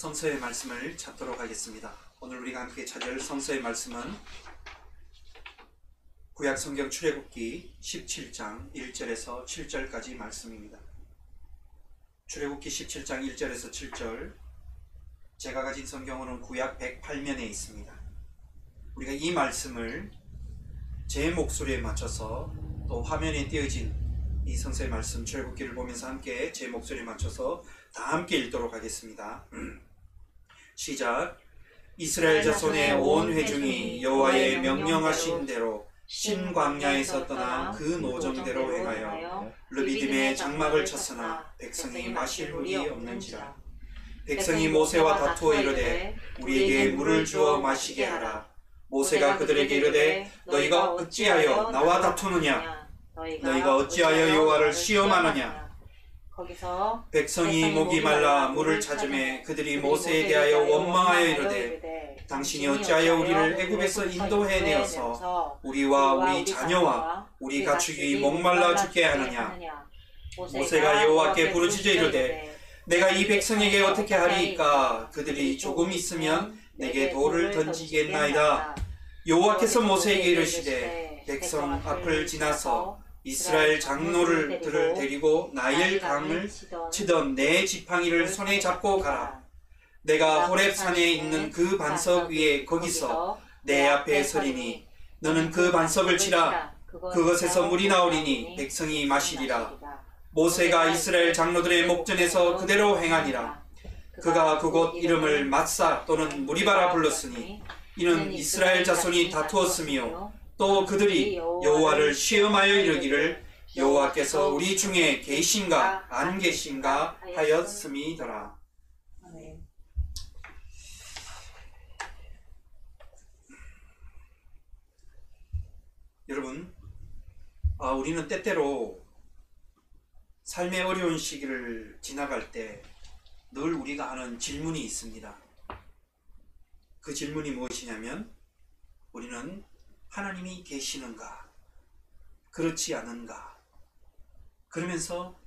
성서의 말씀을 찾도록 하겠습니다. 오늘 우리가 함께 찾을 성서의 말씀은 구약 성경 출애굽기 17장 1절에서 7절까지 말씀입니다. 출애굽기 17장 1절에서 7절, 제가 가진 성경으로는 구약 108면에 있습니다. 우리가 이 말씀을 제 목소리에 맞춰서 또 화면에 띄어진 이 성서의 말씀 출애굽기를 보면서 함께 제 목소리에 맞춰서 다 함께 읽도록 하겠습니다. 시작. 이스라엘 자손의 온 회중이 여호와의 명령하신 대로 신광야에서 떠나 그 노정대로 행하여 르비딤에 장막을 쳤으나 백성이 마실 물이 없는지라. 백성이 모세와 다투어 이르되 우리에게 물을 주어 마시게 하라. 모세가 그들에게 이르되 너희가 어찌하여 나와 다투느냐? 너희가 어찌하여 여호와를 시험하느냐? 거기서 백성이 목이 말라 물을 찾으매 그들이 모세에 대하여 원망하여 이르되 당신이 어찌하여 우리를 애굽에서 인도해 내어서 우리와 우리 자녀와 우리 가축이 목말라 죽게 하느냐? 모세가 여호와께 부르짖어 이르되 내가 이 백성에게 어떻게 하리이까? 그들이 조금 있으면 내게 돌을 던지겠나이다. 여호와께서 모세에게 이르시되 백성 앞을 지나서 이스라엘 장로들을 데리고 나일 강을 치던 내 지팡이를 손에 잡고 가라. 내가 호렙산에 있는 그 반석 위에 거기서 내 앞에 서리니 너는 그 반석을 치라. 그것에서 물이 나오리니 백성이 마시리라. 모세가 이스라엘 장로들의 목전에서 그대로 행하니라. 그가 그곳 이름을 마사 또는 무리바라 불렀으니 이는 이스라엘 자손이 다투었으며 또 그들이 여호와를 시험하여 이르기를 여호와께서 우리 중에 계신가 안 계신가 하였음이더라. 여러분, 우리는 때때로 삶의 어려운 시기를 지나갈 때 늘 우리가 하는 질문이 있습니다. 그 질문이 무엇이냐면 우리는 하나님이 계시는가? 그렇지 않은가? 그러면서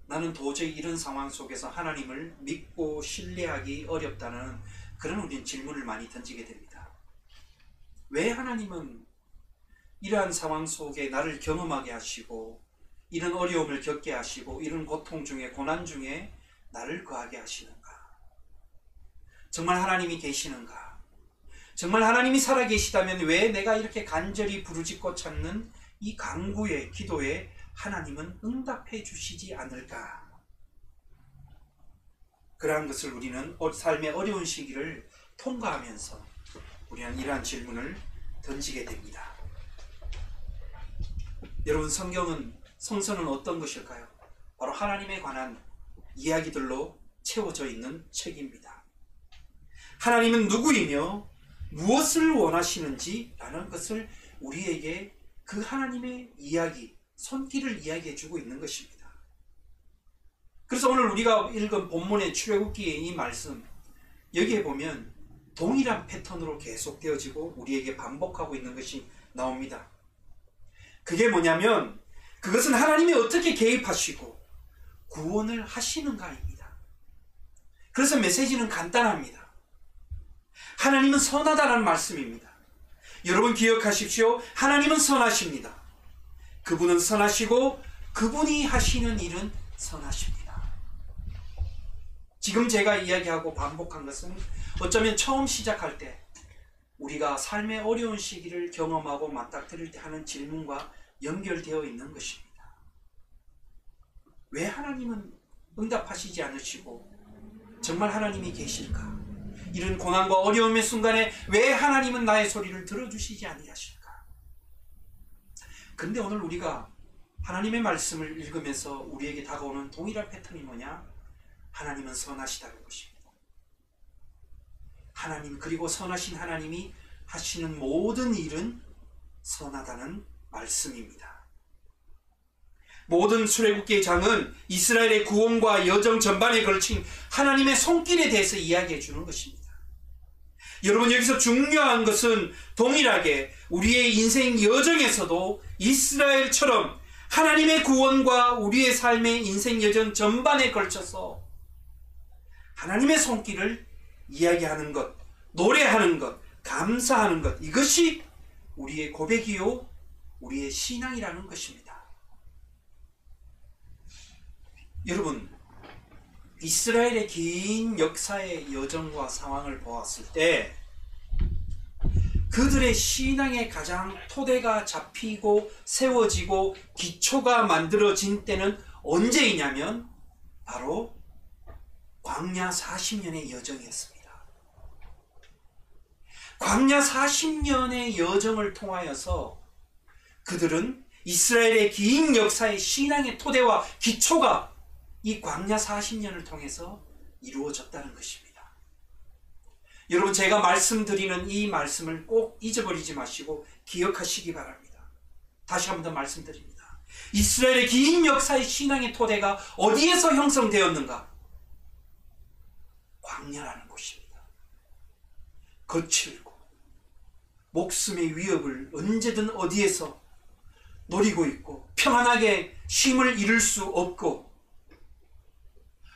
나는 도저히 이런 상황 속에서 하나님을 믿고 신뢰하기 어렵다는 그런 우리는 질문을 많이 던지게 됩니다. 왜 하나님은 이러한 상황 속에 나를 경험하게 하시고 이런 어려움을 겪게 하시고 이런 고통 중에 고난 중에 나를 거하게 하시는가? 정말 하나님이 계시는가? 정말 하나님이 살아계시다면 왜 내가 이렇게 간절히 부르짖고 찾는 이 간구의 기도에 하나님은 응답해 주시지 않을까? 그러한 것을 우리는 삶의 어려운 시기를 통과하면서 우리는 이러한 질문을 던지게 됩니다. 여러분, 성서는 어떤 것일까요? 바로 하나님에 관한 이야기들로 채워져 있는 책입니다. 하나님은 누구이며 무엇을 원하시는지 라는 것을 우리에게 그 하나님의 이야기, 손길을 이야기해 주고 있는 것입니다. 그래서 오늘 우리가 읽은 본문의 출애굽기의 이 말씀, 여기에 보면 동일한 패턴으로 계속되어지고 우리에게 반복하고 있는 것이 나옵니다. 그게 뭐냐면 그것은 하나님이 어떻게 개입하시고 구원을 하시는가입니다. 그래서 메시지는 간단합니다. 하나님은 선하다는 말씀입니다. 여러분 기억하십시오. 하나님은 선하십니다. 그분은 선하시고 그분이 하시는 일은 선하십니다. 지금 제가 이야기하고 반복한 것은 어쩌면 처음 시작할 때 우리가 삶의 어려운 시기를 경험하고 맞닥뜨릴 때 하는 질문과 연결되어 있는 것입니다. 왜 하나님은 응답하시지 않으시고 정말 하나님이 계실까? 이런 고난과 어려움의 순간에 왜 하나님은 나의 소리를 들어주시지 아니하실까? 근데 오늘 우리가 하나님의 말씀을 읽으면서 우리에게 다가오는 동일한 패턴이 뭐냐? 하나님은 선하시다는 것입니다. 하나님, 그리고 선하신 하나님이 하시는 모든 일은 선하다는 말씀입니다. 모든 출애굽기의 장은 이스라엘의 구원과 여정 전반에 걸친 하나님의 손길에 대해서 이야기해 주는 것입니다. 여러분, 여기서 중요한 것은 동일하게 우리의 인생 여정에서도 이스라엘처럼 하나님의 구원과 우리의 삶의 인생 여정 전반에 걸쳐서 하나님의 손길을 이야기하는 것, 노래하는 것, 감사하는 것, 이것이 우리의 고백이요 우리의 신앙이라는 것입니다. 여러분, 이스라엘의 긴 역사의 여정과 상황을 보았을 때 그들의 신앙의 가장 토대가 잡히고 세워지고 기초가 만들어진 때는 언제이냐면 바로 광야 40년의 여정이었습니다. 광야 40년의 여정을 통하여서 그들은 이스라엘의 긴 역사의 신앙의 토대와 기초가 이 광야 40년을 통해서 이루어졌다는 것입니다. 여러분, 제가 말씀드리는 이 말씀을 꼭 잊어버리지 마시고 기억하시기 바랍니다. 다시 한 번 더 말씀드립니다. 이스라엘의 긴 역사의 신앙의 토대가 어디에서 형성되었는가? 광야라는 곳입니다. 거칠고 목숨의 위협을 언제든 어디에서 노리고 있고 평안하게 쉼을 잃을 수 없고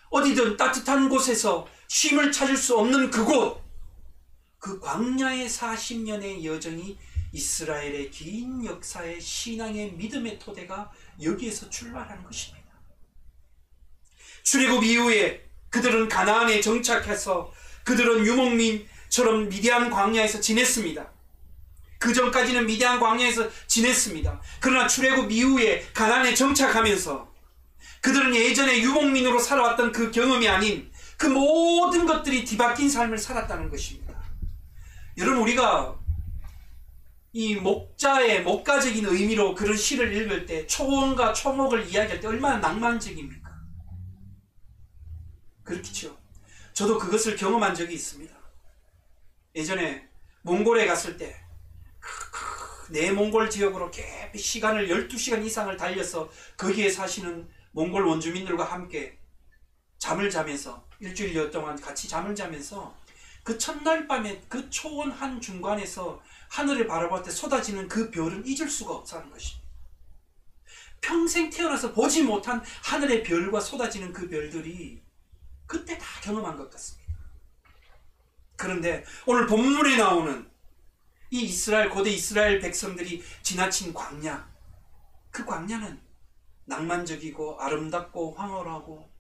어디든 따뜻한 곳에서 쉼을 찾을 수 없는 그곳, 그 광야의 40년의 여정이 이스라엘의 긴 역사의 신앙의 믿음의 토대가 여기에서 출발하는 것입니다. 출애굽 이후에 그들은 가나안에 정착해서 그들은 유목민처럼 미디안 광야에서 지냈습니다. 그 전까지는 미디안 광야에서 지냈습니다. 그러나 출애굽 이후에 가나안에 정착하면서 그들은 예전에 유목민으로 살아왔던 그 경험이 아닌 그 모든 것들이 뒤바뀐 삶을 살았다는 것입니다. 여러분, 우리가 이 목가적인 의미로 그런 시를 읽을 때 초원과 초목을 이야기할 때 얼마나 낭만적입니까? 그렇겠죠. 저도 그것을 경험한 적이 있습니다. 예전에 몽골에 갔을 때 내몽골 지역으로 깊이 시간을 12시간 이상을 달려서 거기에 사시는 몽골 원주민들과 함께 잠을 자면서 일주일여 동안 같이 잠을 자면서 그 첫날 밤에 그 초원 한 중간에서 하늘을 바라볼 때 쏟아지는 그 별은 잊을 수가 없다는 것입니다. 평생 태어나서 보지 못한 하늘의 별과 쏟아지는 그 별들이 그때 다 경험한 것 같습니다. 그런데 오늘 본문에 나오는 이 이스라엘, 고대 이스라엘 백성들이 지나친 광야, 그 광야는 낭만적이고 아름답고 황홀하고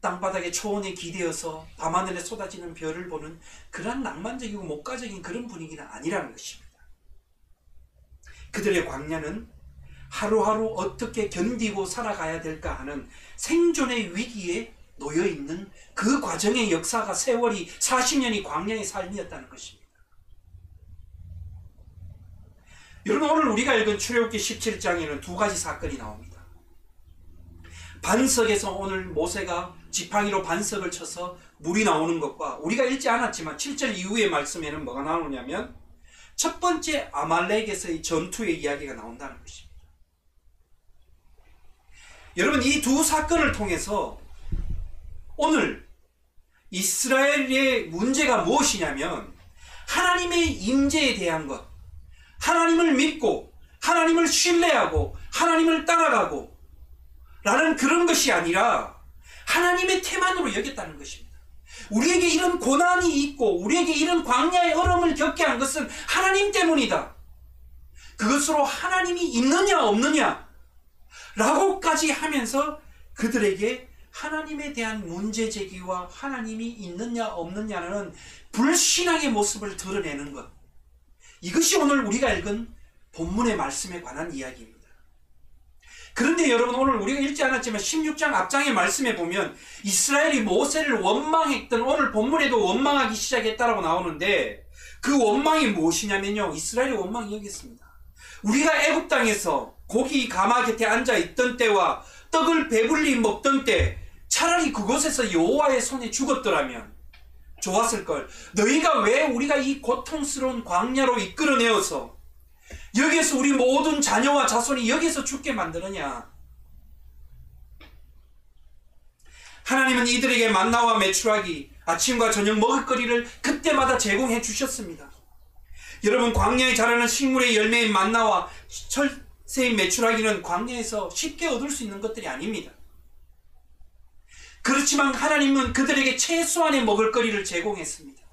땅바닥에 초원에 기대어서 밤하늘에 쏟아지는 별을 보는 그런 낭만적이고 목가적인 그런 분위기는 아니라는 것입니다. 그들의 광야는 하루하루 어떻게 견디고 살아가야 될까 하는 생존의 위기에 놓여있는 그 과정의 역사가 세월이 40년이 광야의 삶이었다는 것입니다. 여러분, 오늘 우리가 읽은 출애굽기 17장에는 두 가지 사건이 나옵니다. 반석에서 오늘 모세가 지팡이로 반석을 쳐서 물이 나오는 것과 우리가 읽지 않았지만 7절 이후의 말씀에는 뭐가 나오냐면 첫 번째 아말렉에서의 전투의 이야기가 나온다는 것입니다. 여러분, 이 두 사건을 통해서 오늘 이스라엘의 문제가 무엇이냐면 하나님의 임재에 대한 것, 하나님을 믿고 하나님을 신뢰하고 하나님을 따라가고 라는 그런 것이 아니라 하나님의 태만으로 여겼다는 것입니다. 우리에게 이런 고난이 있고 우리에게 이런 광야의 얼음을 겪게 한 것은 하나님 때문이다. 그것으로 하나님이 있느냐 없느냐 라고까지 하면서 그들에게 하나님에 대한 문제제기와 하나님이 있느냐 없느냐는 불신앙의 모습을 드러내는 것, 이것이 오늘 우리가 읽은 본문의 말씀에 관한 이야기입니다. 그런데 여러분, 오늘 우리가 읽지 않았지만 16장 앞장의 말씀에 보면 이스라엘이 모세를 원망했던, 오늘 본문에도 원망하기 시작했다라고 나오는데 그 원망이 무엇이냐면요, 이스라엘의 원망이 여기 있습니다. 우리가 애굽 땅에서 고기 가마 곁에 앉아 있던 때와 떡을 배불리 먹던 때 차라리 그곳에서 여호와의 손에 죽었더라면 좋았을 걸. 너희가 왜 우리가 이 고통스러운 광야로 이끌어내어서 여기에서 우리 모든 자녀와 자손이 여기서 죽게 만드느냐. 하나님은 이들에게 만나와 메추라기, 아침과 저녁 먹을거리를 그때마다 제공해 주셨습니다. 여러분, 광야에 자라는 식물의 열매인 만나와 철새인 메추라기는 광야에서 쉽게 얻을 수 있는 것들이 아닙니다. 그렇지만 하나님은 그들에게 최소한의 먹을거리를 제공했습니다.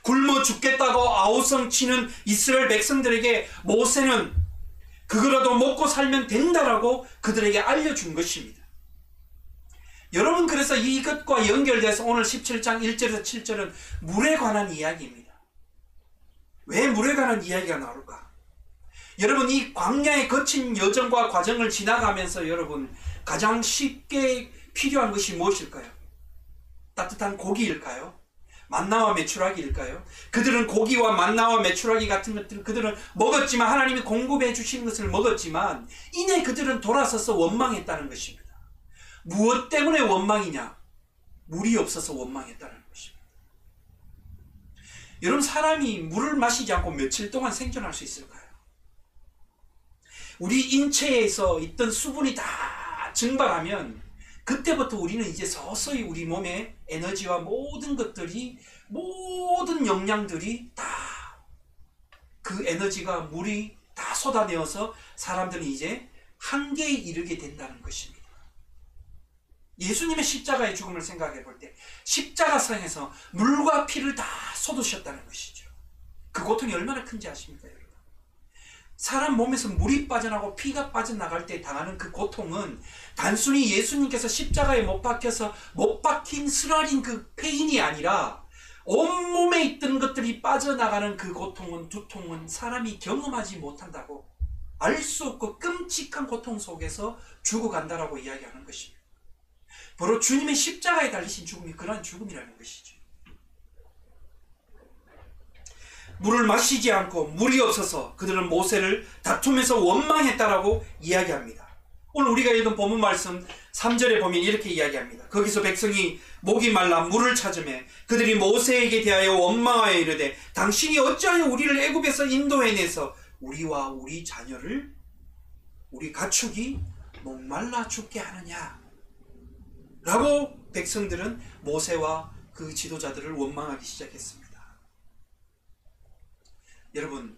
굶어 죽겠다고 아우성치는 이스라엘 백성들에게 모세는 그거라도 먹고 살면 된다라고 그들에게 알려준 것입니다. 여러분, 그래서 이것과 연결돼서 오늘 17장 1절에서 7절은 물에 관한 이야기입니다. 왜 물에 관한 이야기가 나올까? 여러분, 이 광야의 거친 여정과 과정을 지나가면서 여러분 가장 쉽게 필요한 것이 무엇일까요? 따뜻한 고기일까요? 만나와 메추라기일까요? 그들은 고기와 만나와 메추라기 같은 것들을 그들은 먹었지만, 하나님이 공급해 주시는 것을 먹었지만 이내 그들은 돌아서서 원망했다는 것입니다. 무엇 때문에 원망이냐? 물이 없어서 원망했다는 것입니다. 여러분, 사람이 물을 마시지 않고 며칠 동안 생존할 수 있을까요? 우리 인체에서 있던 수분이 다 증발하면 그때부터 우리는 이제 서서히 우리 몸의 에너지와 모든 것들이, 모든 영양들이 다 그 에너지가 물이 다 쏟아내어서 사람들은 이제 한계에 이르게 된다는 것입니다. 예수님의 십자가의 죽음을 생각해 볼 때 십자가상에서 물과 피를 다 쏟으셨다는 것이죠. 그 고통이 얼마나 큰지 아십니까, 여러분? 사람 몸에서 물이 빠져나가고 피가 빠져나갈 때 당하는 그 고통은 단순히 예수님께서 십자가에 못 박혀서 못 박힌 쓰라린 그 페인이 아니라 온몸에 있던 것들이 빠져나가는 그 고통은, 두통은 사람이 경험하지 못한다고, 알 수 없고 끔찍한 고통 속에서 죽어간다라고 이야기하는 것입니다. 바로 주님의 십자가에 달리신 죽음이 그러한 죽음이라는 것이죠. 물을 마시지 않고 물이 없어서 그들은 모세를 다투면서 원망했다라고 이야기합니다. 오늘 우리가 읽은 본문 말씀 3절에 보면 이렇게 이야기합니다. 거기서 백성이 목이 말라 물을 찾으매 그들이 모세에게 대하여 원망하여 이르되 당신이 어찌하여 우리를 애굽에서 인도해내서 우리와 우리 자녀를, 우리 가축이 목말라 죽게 하느냐 라고 백성들은 모세와 그 지도자들을 원망하기 시작했습니다. 여러분,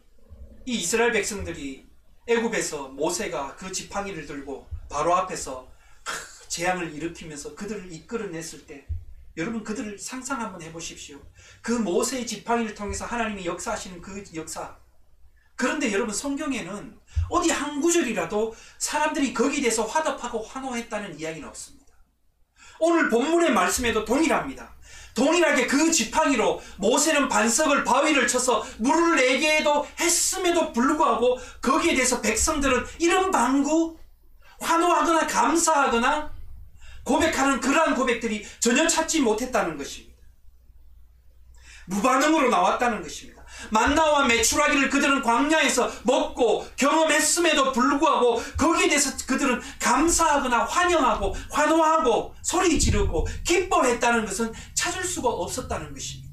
이 이스라엘 백성들이 애굽에서 모세가 그 지팡이를 들고 바로 앞에서 재앙을 일으키면서 그들을 이끌어냈을 때, 여러분 그들을 상상 한번 해보십시오. 그 모세의 지팡이를 통해서 하나님이 역사하시는 그 역사. 그런데 여러분, 성경에는 어디 한 구절이라도 사람들이 거기에 대해서 화답하고 환호했다는 이야기는 없습니다. 오늘 본문의 말씀에도 동일합니다. 동일하게 그 지팡이로 모세는 반석을, 바위를 쳐서 물을 내게 해도 했음에도 불구하고 거기에 대해서 백성들은 이런 방구, 환호하거나 감사하거나 고백하는 그러한 고백들이 전혀 찾지 못했다는 것입니다. 무반응으로 나왔다는 것입니다. 만나와 메추라기를 그들은 광야에서 먹고 경험했음에도 불구하고 거기에 대해서 그들은 감사하거나 환영하고 환호하고 소리 지르고 기뻐했다는 것은 찾을 수가 없었다는 것입니다.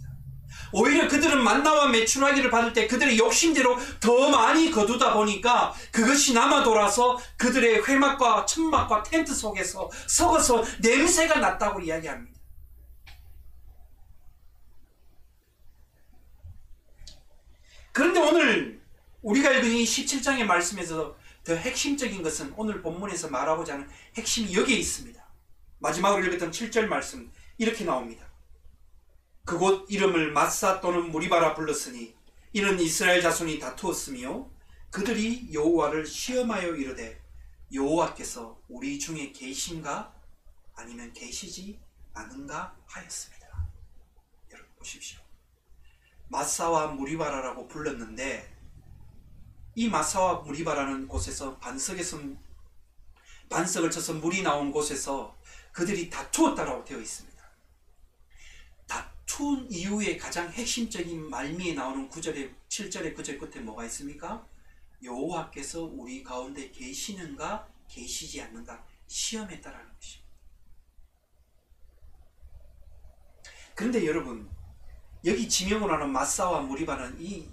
오히려 그들은 만나와 메추라기를 받을 때 그들의 욕심대로 더 많이 거두다 보니까 그것이 남아 돌아서 그들의 회막과 천막과 텐트 속에서 썩어서 냄새가 났다고 이야기합니다. 그런데 오늘 우리가 읽은 이 17장의 말씀에서 더 핵심적인 것은 오늘 본문에서 말하고자 하는 핵심이 여기에 있습니다. 마지막으로 읽었던 7절 말씀 이렇게 나옵니다. 그곳 이름을 마사 또는 무리바라 불렀으니 이는 이스라엘 자손이 다투었으며 그들이 여호와를 시험하여 이르되 여호와께서 우리 중에 계신가 아니면 계시지 않은가 하였습니다. 여러분 보십시오. 마사와 무리바라라고 불렀는데 이 마사와 무리바라는 곳에서 반석을 쳐서 물이 나온 곳에서 그들이 다투었다라고 되어 있습니다. 다툰 이후에 가장 핵심적인 말미에 나오는 7절의 9절 끝에 뭐가 있습니까? 여호와께서 우리 가운데 계시는가 계시지 않는가 시험했다라는 것입니다. 그런데 여러분, 여기 지명으로 하는 마사와 무리바는 이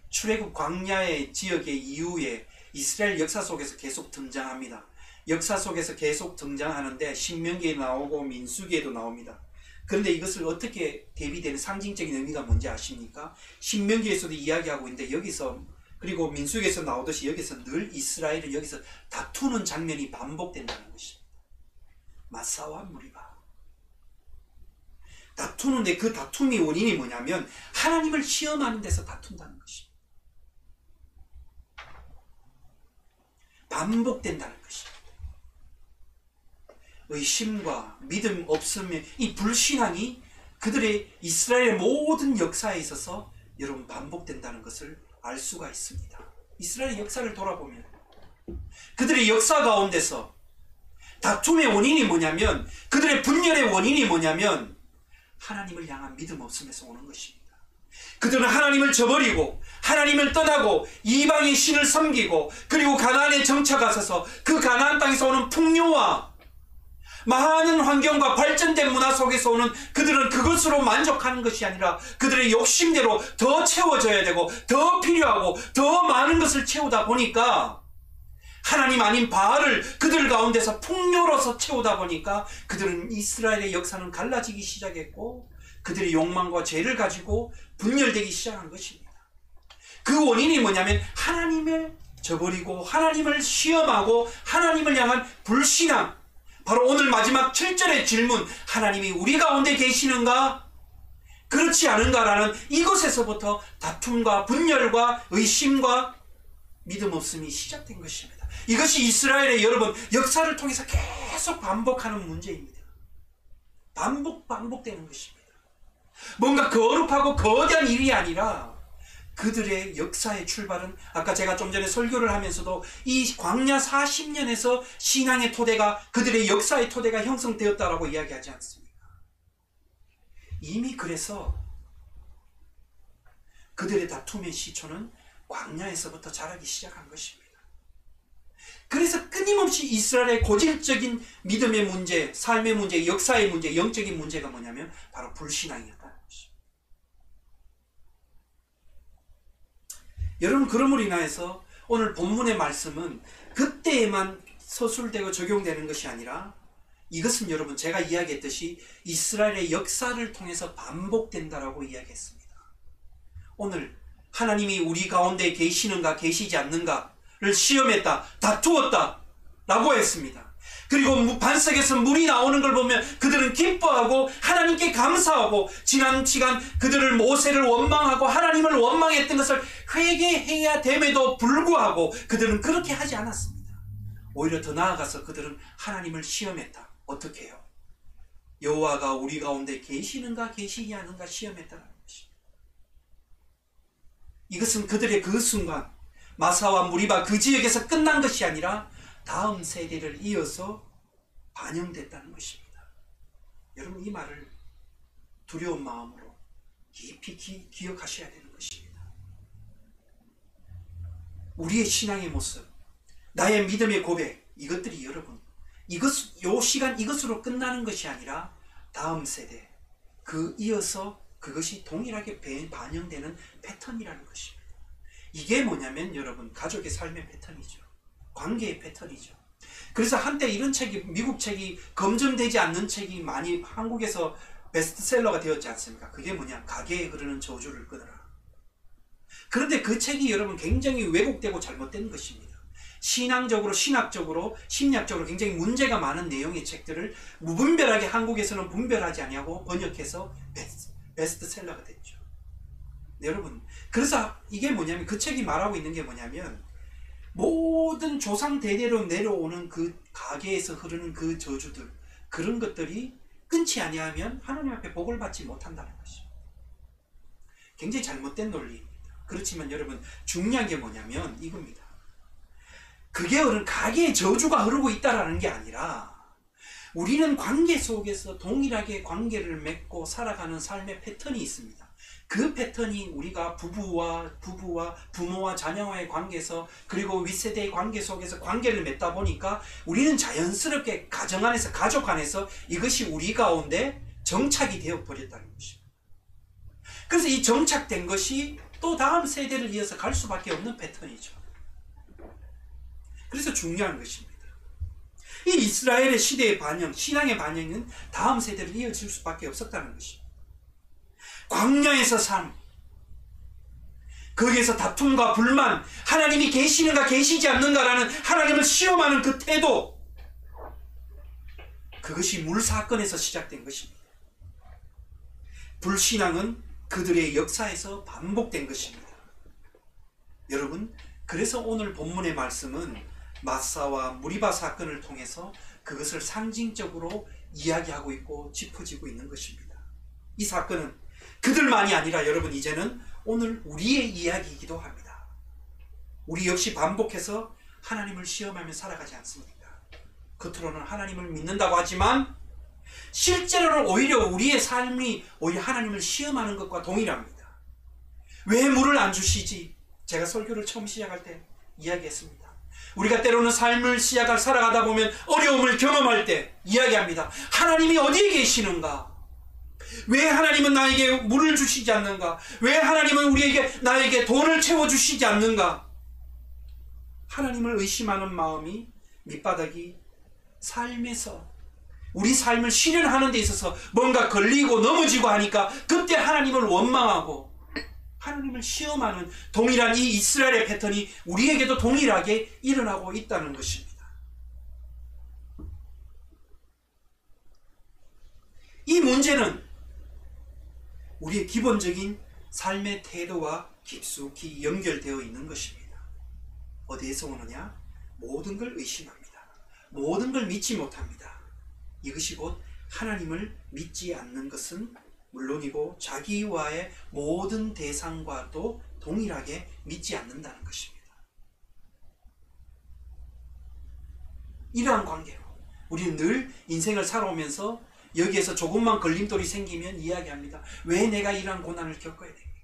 출애굽 광야의 지역의 이후에 이스라엘 역사 속에서 계속 등장합니다. 역사 속에서 계속 등장하는데 신명기에 나오고 민수기에도 나옵니다. 그런데 이것을 어떻게 대비되는 상징적인 의미가 뭔지 아십니까? 신명기에서도 이야기하고 있는데 여기서, 그리고 민수기에서 나오듯이 여기서 늘 이스라엘은 여기서 다투는 장면이 반복된다는 것입니다. 마사와 무리바. 다투는데 그 다툼이 원인이 뭐냐면 하나님을 시험하는 데서 다툰다는 것입니다. 반복된다는 것입니다. 의심과 믿음 없음의 이 불신앙이 그들의 이스라엘의 모든 역사에 있어서 여러분 반복된다는 것을 알 수가 있습니다. 이스라엘의 역사를 돌아보면 그들의 역사 가운데서 다툼의 원인이 뭐냐면, 그들의 분열의 원인이 뭐냐면 하나님을 향한 믿음 없음에서 오는 것입니다. 그들은 하나님을 저버리고 하나님을 떠나고 이방의 신을 섬기고 그리고 가나안에 정착하셔서 그 가나안 땅에서 오는 풍요와 많은 환경과 발전된 문화 속에서 오는 그들은 그것으로 만족하는 것이 아니라 그들의 욕심대로 더 채워져야 되고 더 필요하고 더 많은 것을 채우다 보니까 하나님 아닌 바알을 그들 가운데서 풍요로서 채우다 보니까 그들은 이스라엘의 역사는 갈라지기 시작했고 그들의 욕망과 죄를 가지고 분열되기 시작한 것입니다. 그 원인이 뭐냐면 하나님을 저버리고 하나님을 시험하고 하나님을 향한 불신앙. 바로 오늘 마지막 7절의 질문, 하나님이 우리 가운데 계시는가? 그렇지 않은가라는 이것에서부터 다툼과 분열과 의심과 믿음 없음이 시작된 것입니다. 이것이 이스라엘의 여러분 역사를 통해서 계속 반복하는 문제입니다. 반복되는 것입니다. 뭔가 거룩하고 거대한 일이 아니라 그들의 역사의 출발은 아까 제가 좀 전에 설교를 하면서도 이 광야 40년에서 신앙의 토대가, 그들의 역사의 토대가 형성되었다라고 이야기하지 않습니까? 이미 그래서 그들의 다툼의 시초는 광야에서부터 자라기 시작한 것입니다. 그래서 끊임없이 이스라엘의 고질적인 믿음의 문제, 삶의 문제, 역사의 문제, 영적인 문제가 뭐냐면 바로 불신앙이었다는 것입니다. 여러분, 그러므로 인하여서 오늘 본문의 말씀은 그때에만 서술되고 적용되는 것이 아니라 이것은 여러분 제가 이야기했듯이 이스라엘의 역사를 통해서 반복된다라고 이야기했습니다. 오늘 하나님이 우리 가운데 계시는가 계시지 않는가를 시험했다, 다투었다 라고 했습니다. 그리고 반석에서 물이 나오는 걸 보면 그들은 기뻐하고 하나님께 감사하고 지난 시간 그들을 모세를 원망하고 하나님을 원망했던 것을 회개해야 됨에도 불구하고 그들은 그렇게 하지 않았습니다. 오히려 더 나아가서 그들은 하나님을 시험했다. 어떻게 해요? 여호와가 우리 가운데 계시는가 계시지 않는가 시험했다는 것입니다. 이것은 그들의 그 순간 마사와 무리바 그 지역에서 끝난 것이 아니라 다음 세대를 이어서 반영됐다는 것입니다. 여러분, 이 말을 두려운 마음으로 깊이 기억하셔야 되는 것입니다. 우리의 신앙의 모습, 나의 믿음의 고백, 이것들이 여러분 요 시간 이것으로 끝나는 것이 아니라 다음 세대 그 이어서 그것이 동일하게 반영되는 패턴이라는 것입니다. 이게 뭐냐면 여러분 가족의 삶의 패턴이죠. 관계의 패턴이죠. 그래서 한때 이런 책이, 미국 책이 검증되지 않는 책이 많이 한국에서 베스트셀러가 되었지 않습니까? 그게 뭐냐? 가게에 흐르는 저주를 끊어라. 그런데 그 책이 여러분 굉장히 왜곡되고 잘못된 것입니다. 신앙적으로, 신학적으로, 심리학적으로 굉장히 문제가 많은 내용의 책들을 무분별하게 한국에서는 분별하지 아니하고 번역해서 베스트셀러가 됐죠. 네, 여러분, 그래서 이게 뭐냐면 그 책이 말하고 있는 게 뭐냐면 모든 조상 대대로 내려오는 그 가게에서 흐르는 그 저주들, 그런 것들이 끊지 아니하면 하나님 앞에 복을 받지 못한다는 것입니다. 굉장히 잘못된 논리입니다. 그렇지만 여러분 중요한 게 뭐냐면 이겁니다. 그게 가게에 저주가 흐르고 있다라는 게 아니라 우리는 관계 속에서 동일하게 관계를 맺고 살아가는 삶의 패턴이 있습니다. 그 패턴이 우리가 부모와 자녀와의 관계에서 그리고 윗세대의 관계 속에서 관계를 맺다 보니까 우리는 자연스럽게 가정 안에서, 가족 안에서 이것이 우리 가운데 정착이 되어버렸다는 것입니다. 그래서 이 정착된 것이 또 다음 세대를 이어서 갈 수밖에 없는 패턴이죠. 그래서 중요한 것입니다. 이 이스라엘의 시대의 반영, 신앙의 반영은 다음 세대를 이어질 수밖에 없었다는 것입니다. 광야에서 삶, 거기에서 다툼과 불만, 하나님이 계시는가 계시지 않는가라는 하나님을 시험하는 그 태도, 그것이 물 사건에서 시작된 것입니다. 불신앙은 그들의 역사에서 반복된 것입니다. 여러분, 그래서 오늘 본문의 말씀은 마사와 무리바 사건을 통해서 그것을 상징적으로 이야기하고 있고 짚어지고 있는 것입니다. 이 사건은 그들만이 아니라 여러분 이제는 오늘 우리의 이야기이기도 합니다. 우리 역시 반복해서 하나님을 시험하며 살아가지 않습니까? 겉으로는 하나님을 믿는다고 하지만 실제로는 오히려 우리의 삶이 오히려 하나님을 시험하는 것과 동일합니다. 왜 물을 안 주시지? 제가 설교를 처음 시작할 때 이야기했습니다. 우리가 때로는 삶을 살아가다 보면 어려움을 경험할 때 이야기합니다. 하나님이 어디에 계시는가? 왜 하나님은 나에게 물을 주시지 않는가? 왜 하나님은 나에게 돈을 채워주시지 않는가? 하나님을 의심하는 마음이 밑바닥이 삶에서 우리 삶을 실현하는 데 있어서 뭔가 걸리고 넘어지고 하니까 그때 하나님을 원망하고 하나님을 시험하는 동일한 이 이스라엘의 패턴이 우리에게도 동일하게 일어나고 있다는 것입니다. 이 문제는 우리의 기본적인 삶의 태도와 깊숙이 연결되어 있는 것입니다. 어디에서 오느냐? 모든 걸 의심합니다. 모든 걸 믿지 못합니다. 이것이 곧 하나님을 믿지 않는 것은 물론이고 자기와의 모든 대상과도 동일하게 믿지 않는다는 것입니다. 이러한 관계로 우리는 늘 인생을 살아오면서 여기에서 조금만 걸림돌이 생기면 이야기합니다. 왜 내가 이러한 고난을 겪어야 됩니까?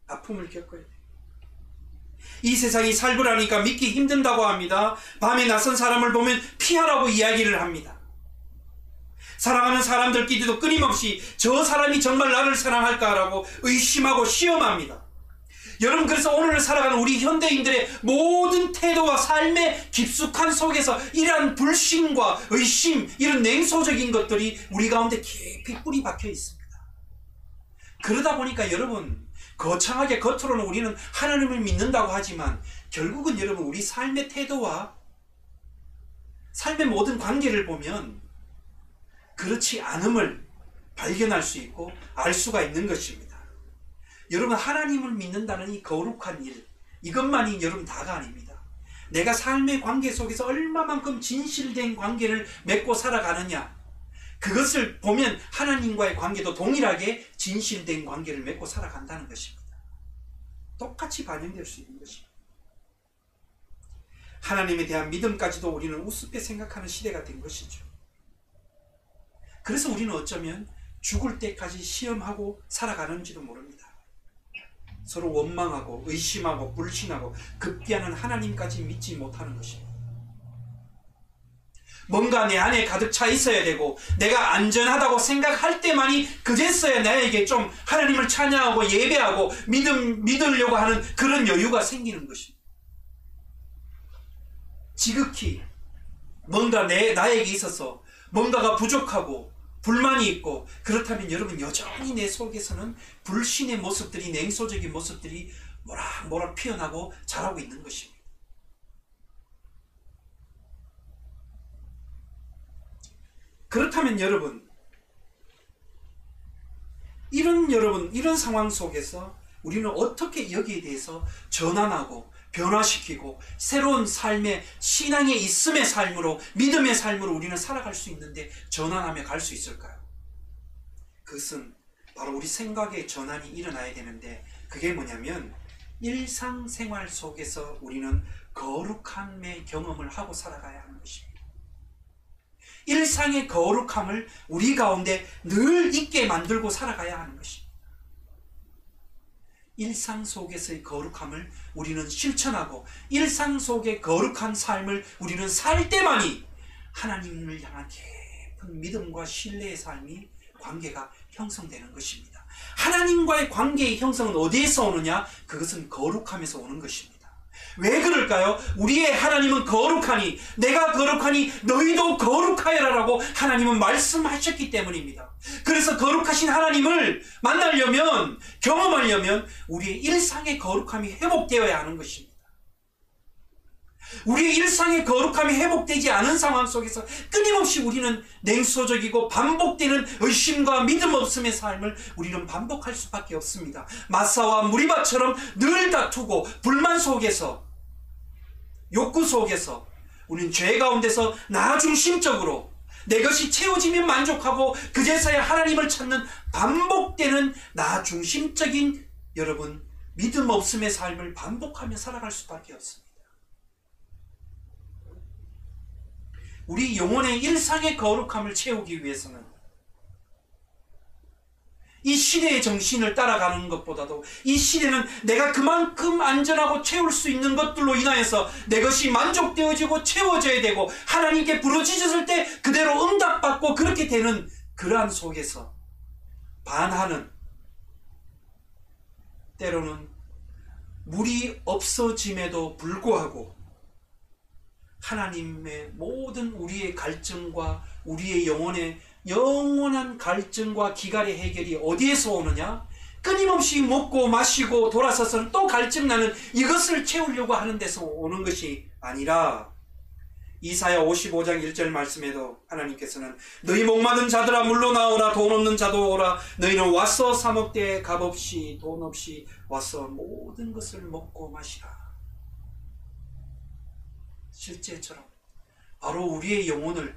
아픔을 겪어야 됩니까? 이 세상이 살벌하니까 믿기 힘든다고 합니다. 밤에 낯선 사람을 보면 피하라고 이야기를 합니다. 사랑하는 사람들끼리도 끊임없이 저 사람이 정말 나를 사랑할까라고 의심하고 시험합니다. 여러분, 그래서 오늘을 살아가는 우리 현대인들의 모든 태도와 삶의 깊숙한 속에서 이러한 불신과 의심, 이런 냉소적인 것들이 우리 가운데 깊이 뿌리 박혀 있습니다. 그러다 보니까 여러분, 거창하게 겉으로는 우리는 하나님을 믿는다고 하지만 결국은 여러분 우리 삶의 태도와 삶의 모든 관계를 보면 그렇지 않음을 발견할 수 있고 알 수가 있는 것입니다. 여러분, 하나님을 믿는다는 이 거룩한 일, 이것만이 여러분 다가 아닙니다. 내가 삶의 관계 속에서 얼마만큼 진실된 관계를 맺고 살아가느냐, 그것을 보면 하나님과의 관계도 동일하게 진실된 관계를 맺고 살아간다는 것입니다. 똑같이 반영될 수 있는 것입니다. 하나님에 대한 믿음까지도 우리는 우습게 생각하는 시대가 된 것이죠. 그래서 우리는 어쩌면 죽을 때까지 시험하고 살아가는지도 모릅니다. 서로 원망하고 의심하고 불신하고 급기야는 하나님까지 믿지 못하는 것입니다. 뭔가 내 안에 가득 차 있어야 되고 내가 안전하다고 생각할 때만이 그제서야 나에게 좀 하나님을 찬양하고 예배하고 믿으려고 하는 그런 여유가 생기는 것입니다. 지극히 뭔가 나에게 있어서 뭔가가 부족하고 불만이 있고 그렇다면 여러분 여전히 내 속에서는 불신의 모습들이, 냉소적인 모습들이 모락모락 피어나고 자라고 있는 것입니다. 그렇다면 여러분, 이런 상황 속에서 우리는 어떻게 여기에 대해서 전환하고 변화시키고 새로운 삶의 신앙의 있음의 삶으로, 믿음의 삶으로 우리는 살아갈 수 있는데 전환하며 갈 수 있을까요? 그것은 바로 우리 생각의 전환이 일어나야 되는데, 그게 뭐냐면 일상생활 속에서 우리는 거룩함의 경험을 하고 살아가야 하는 것입니다. 일상의 거룩함을 우리 가운데 늘 있게 만들고 살아가야 하는 것입니다. 일상 속에서의 거룩함을 우리는 실천하고 일상 속의 거룩한 삶을 우리는 살 때만이 하나님을 향한 깊은 믿음과 신뢰의 삶이, 관계가 형성되는 것입니다. 하나님과의 관계의 형성은 어디에서 오느냐? 그것은 거룩함에서 오는 것입니다. 왜 그럴까요? 우리의 하나님은 거룩하니, 내가 거룩하니 너희도 거룩하여라라고 하나님은 말씀하셨기 때문입니다. 그래서 거룩하신 하나님을 만나려면, 경험하려면 우리의 일상의 거룩함이 회복되어야 하는 것입니다. 우리의 일상의 거룩함이 회복되지 않은 상황 속에서 끊임없이 우리는 냉소적이고 반복되는 의심과 믿음 없음의 삶을 우리는 반복할 수밖에 없습니다. 마사와 무리바처럼 늘 다투고 불만 속에서, 욕구 속에서 우리는 죄 가운데서 나 중심적으로 내 것이 채워지면 만족하고 그제서야 하나님을 찾는 반복되는 나 중심적인 여러분 믿음 없음의 삶을 반복하며 살아갈 수밖에 없습니다. 우리 영혼의 일상의 거룩함을 채우기 위해서는 이 시대의 정신을 따라가는 것보다도 이 시대는 내가 그만큼 안전하고 채울 수 있는 것들로 인하여서 내 것이 만족되어지고 채워져야 되고 하나님께 부르짖었을 때 그대로 응답받고 그렇게 되는 그러한 속에서 반하는, 때로는 물이 없어짐에도 불구하고 하나님의 모든 우리의 갈증과 우리의 영혼의 영원한 갈증과 기갈의 해결이 어디에서 오느냐? 끊임없이 먹고 마시고 돌아서서는 또 갈증나는 이것을 채우려고 하는 데서 오는 것이 아니라 이사야 55장 1절 말씀에도 하나님께서는 너희 목마른 자들아 물러나오라 돈 없는 자도 오라 너희는 와서 사 먹되 값없이 돈 없이 와서 모든 것을 먹고 마시라. 실제처럼 바로 우리의 영혼을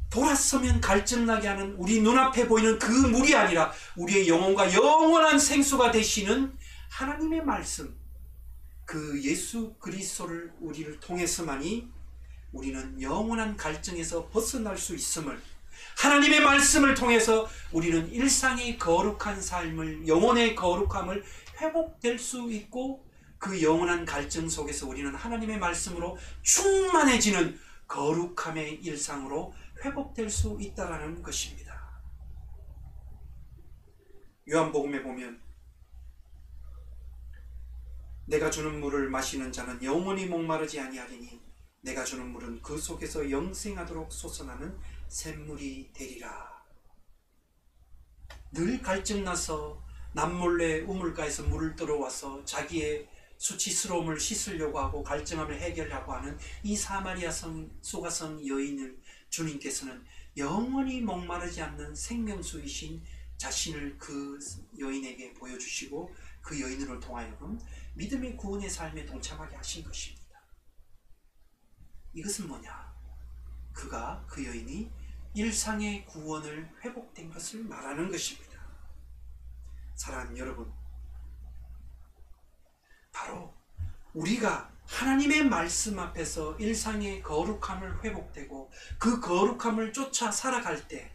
돌아서면 갈증나게 하는 우리 눈앞에 보이는 그 물이 아니라 우리의 영혼과 영원한 생수가 되시는 하나님의 말씀, 그 예수 그리스도를 우리를 통해서만이 우리는 영원한 갈증에서 벗어날 수 있음을, 하나님의 말씀을 통해서 우리는 일상의 거룩한 삶을, 영혼의 거룩함을 회복될 수 있고 그 영원한 갈증 속에서 우리는 하나님의 말씀으로 충만해지는 거룩함의 일상으로 회복될 수 있다는 것입니다. 요한복음에 보면 내가 주는 물을 마시는 자는 영원히 목마르지 아니하리니 내가 주는 물은 그 속에서 영생하도록 솟아나는 샘물이 되리라. 늘 갈증나서 남몰래 우물가에서 물을 들어와서 자기의 수치스러움을 씻으려고 하고 갈증함을 해결하려고 하는 이 사마리아 소가성 여인을 주님께서는 영원히 목마르지 않는 생명수이신 자신을 그 여인에게 보여주시고 그 여인을 통하여금 믿음의 구원의 삶에 동참하게 하신 것입니다. 이것은 뭐냐? 그 여인이 일상의 구원을 회복된 것을 말하는 것입니다. 사랑하는 여러분, 바로 우리가 하나님의 말씀 앞에서 일상의 거룩함을 회복되고 그 거룩함을 쫓아 살아갈 때,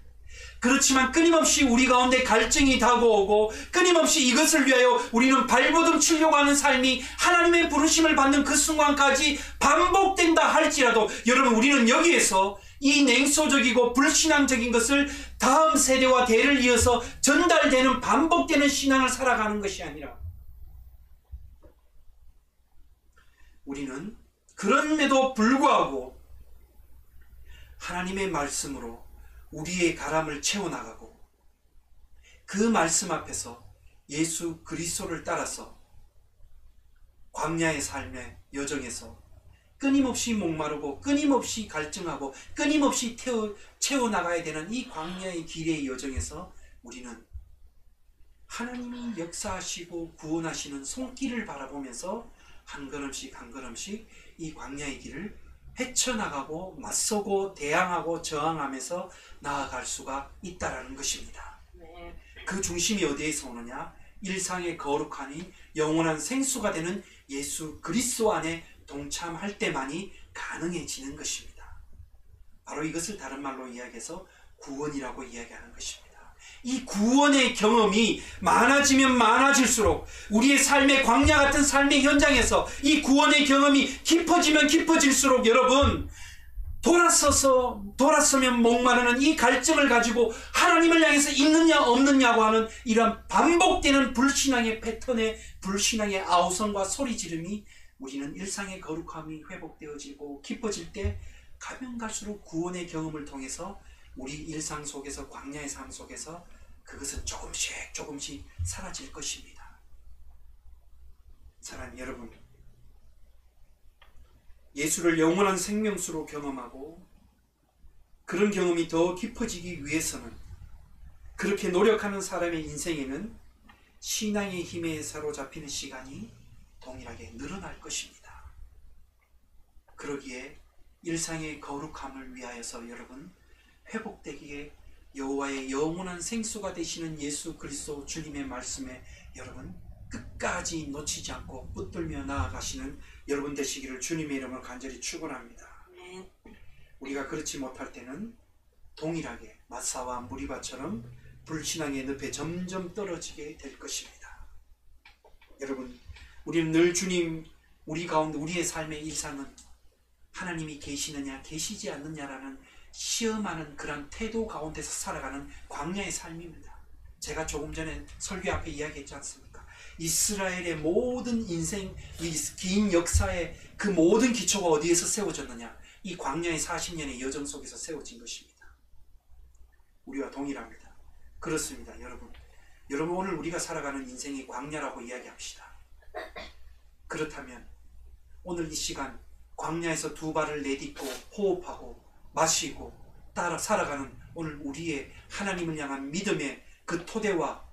그렇지만 끊임없이 우리 가운데 갈증이 다가오고 끊임없이 이것을 위하여 우리는 발버둥 치려고 하는 삶이 하나님의 부르심을 받는 그 순간까지 반복된다 할지라도 여러분, 우리는 여기에서 이 냉소적이고 불신앙적인 것을 다음 세대와 대를 이어서 전달되는 반복되는 신앙을 살아가는 것이 아니라 우리는 그럼에도 불구하고 하나님의 말씀으로 우리의 가람을 채워나가고 그 말씀 앞에서 예수 그리스도를 따라서 광야의 삶의 여정에서 끊임없이 목마르고 끊임없이 갈증하고 끊임없이 채워나가야 되는 이 광야의 길의 여정에서 우리는 하나님이 역사하시고 구원하시는 손길을 바라보면서 한 걸음씩 한 걸음씩 이 광야의 길을 헤쳐나가고 맞서고 대항하고 저항하면서 나아갈 수가 있다는 것입니다. 네. 그 중심이 어디에서 오느냐? 일상의 거룩함이 영원한 생수가 되는 예수 그리스도 안에 동참할 때만이 가능해지는 것입니다. 바로 이것을 다른 말로 이야기해서 구원이라고 이야기하는 것입니다. 이 구원의 경험이 많아지면 많아질수록 우리의 삶의 광야 같은 삶의 현장에서 이 구원의 경험이 깊어지면 깊어질수록 여러분, 돌아서면 목마르는 이 갈증을 가지고 하나님을 향해서 있느냐 없느냐고 하는 이런 반복되는 불신앙의 패턴의 불신앙의 아우성과 소리 지름이 우리는 일상의 거룩함이 회복되어지고 깊어질 때 가면 갈수록 구원의 경험을 통해서 우리 일상 속에서 광야의 삶 속에서 그것은 조금씩 사라질 것입니다. 사랑하는 여러분, 예수를 영원한 생명수로 경험하고 그런 경험이 더 깊어지기 위해서는 그렇게 노력하는 사람의 인생에는 신앙의 힘에 사로잡히는 시간이 동일하게 늘어날 것입니다. 그러기에 일상의 거룩함을 위하여서 여러분 회복되기에 여호와의 영원한 생수가 되시는 예수 그리스도 주님의 말씀에 여러분 끝까지 놓치지 않고 붙들며 나아가시는 여러분 되시기를 주님의 이름으로 간절히 축원합니다. 우리가 그렇지 못할 때는 동일하게 마사와 무리바처럼 불신앙의 늪에 점점 떨어지게 될 것입니다. 여러분, 우리는 늘 주님 우리 가운데 우리의 삶의 일상은 하나님이 계시느냐 계시지 않느냐라는 시험하는 그런 태도 가운데서 살아가는 광야의 삶입니다. 제가 조금 전에 설교 앞에 이야기했지 않습니까? 이스라엘의 모든 인생, 이 긴 역사의 그 모든 기초가 어디에서 세워졌느냐? 이 광야의 40년의 여정 속에서 세워진 것입니다. 우리와 동일합니다. 그렇습니다. 여러분 오늘 우리가 살아가는 인생의 광야라고 이야기합시다. 그렇다면 오늘 이 시간 광야에서 두 발을 내딛고 호흡하고 마시고 따라 살아가는 오늘 우리의 하나님을 향한 믿음의 그 토대와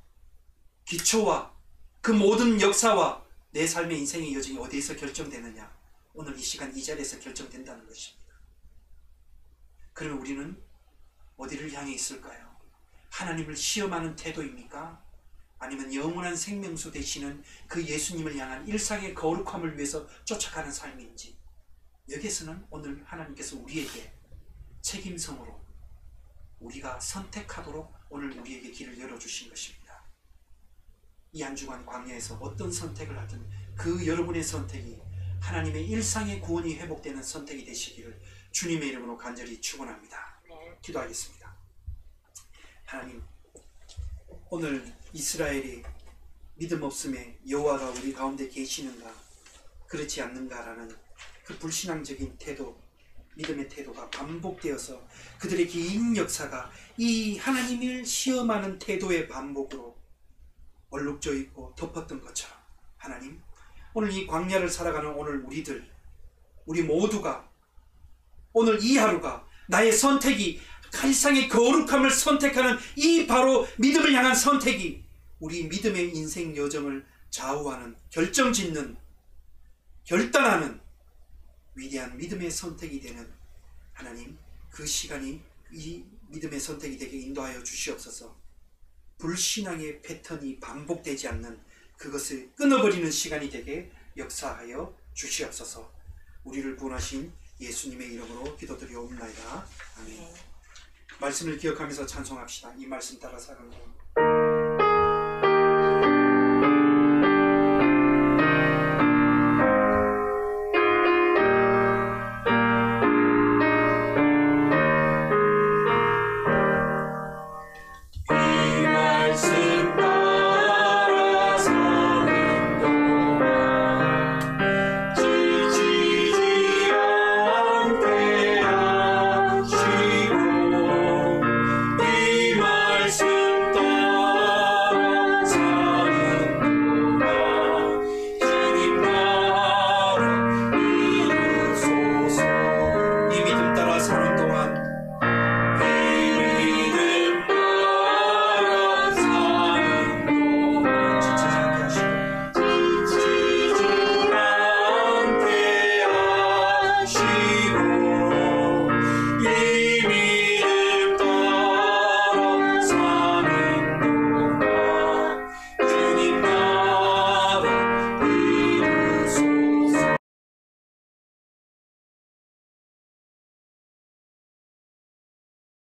기초와 그 모든 역사와 내 삶의 인생의 여정이 어디에서 결정되느냐? 오늘 이 시간 이 자리에서 결정된다는 것입니다. 그러면 우리는 어디를 향해 있을까요? 하나님을 시험하는 태도입니까? 아니면 영원한 생명수 되시는 그 예수님을 향한 일상의 거룩함을 위해서 쫓아가는 삶인지, 여기에서는 오늘 하나님께서 우리에게 책임성으로 우리가 선택하도록 오늘 우리에게 길을 열어주신 것입니다. 이 한 주간 광야에서 어떤 선택을 하든 그 여러분의 선택이 하나님의 일상의 구원이 회복되는 선택이 되시기를 주님의 이름으로 간절히 축원합니다. 기도하겠습니다. 하나님, 오늘 이스라엘이 믿음 없음에 여호와가 우리 가운데 계시는가 그렇지 않는가라는 그 불신앙적인 태도, 믿음의 태도가 반복되어서 그들의 긴 역사가 이 하나님을 시험하는 태도의 반복으로 얼룩져 있고 덮었던 것처럼, 하나님 오늘 이 광야를 살아가는 오늘 우리 모두가 오늘 이 하루가 나의 선택이 일상의 거룩함을 선택하는 이 바로 믿음을 향한 선택이 우리 믿음의 인생 여정을 좌우하는, 결정짓는, 결단하는 위대한 믿음의 선택이 되는 하나님, 그 시간이 이 믿음의 선택이 되게 인도하여 주시옵소서. 불신앙의 패턴이 반복되지 않는 그것을 끊어버리는 시간이 되게 역사하여 주시옵소서. 우리를 구원하신 예수님의 이름으로 기도드리옵나이다. 아멘. 말씀을 기억하면서 찬송합시다. 이 말씀 따라 사는 것.